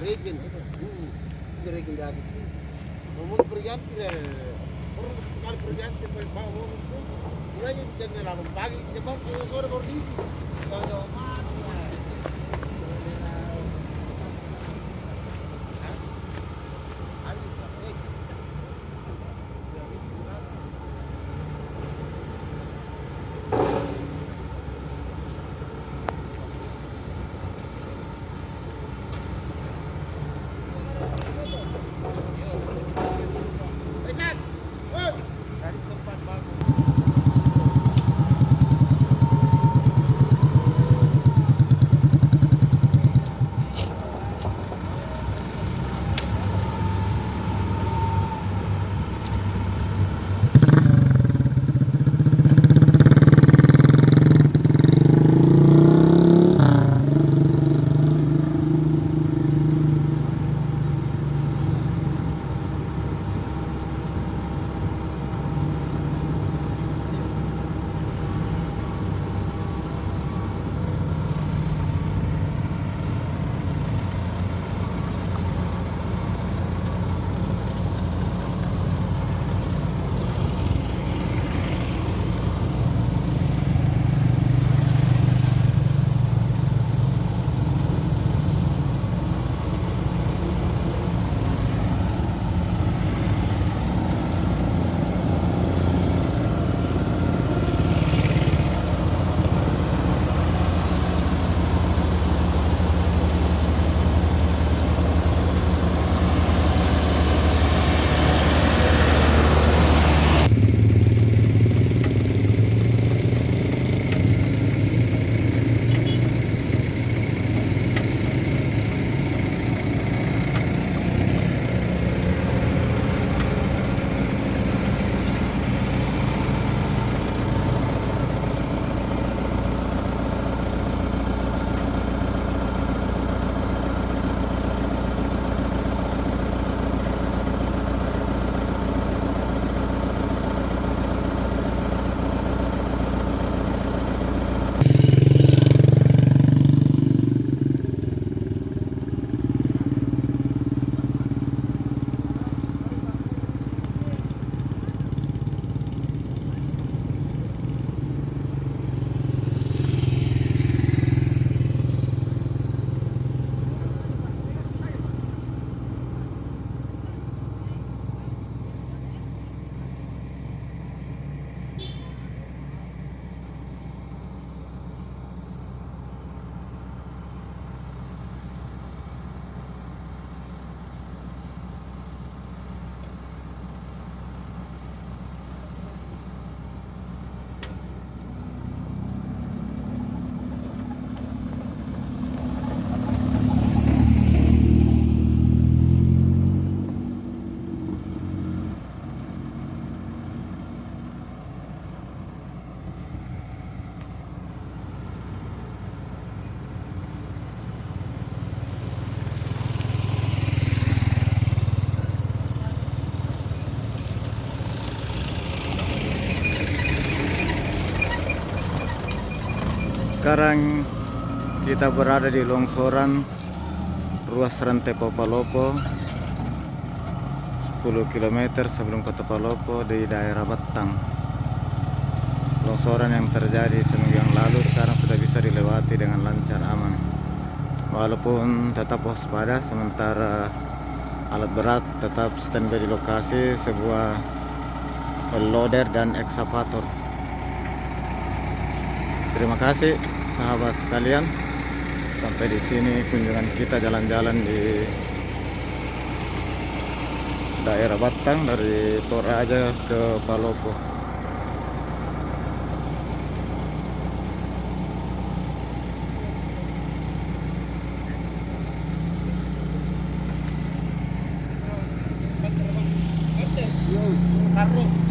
Regen. Regen jadi. Ngomong berganti deh. Orang sekali berganti mau itu. Mulai jadi lalu pagi jam sore baru di. Kalau mati. Sekarang kita berada di longsoran ruas rantai Papalopo 10 km sebelum kota Palopo di daerah Battang. Longsoran yang terjadi seminggu yang lalu sekarang sudah bisa dilewati dengan lancar aman. Walaupun tetap waspada, sementara alat berat tetap standby di lokasi, sebuah loader dan eksavator. Terima kasih sahabat sekalian. Sampai di sini kunjungan kita jalan-jalan di daerah Battang dari Toraja ke Palopo. Karena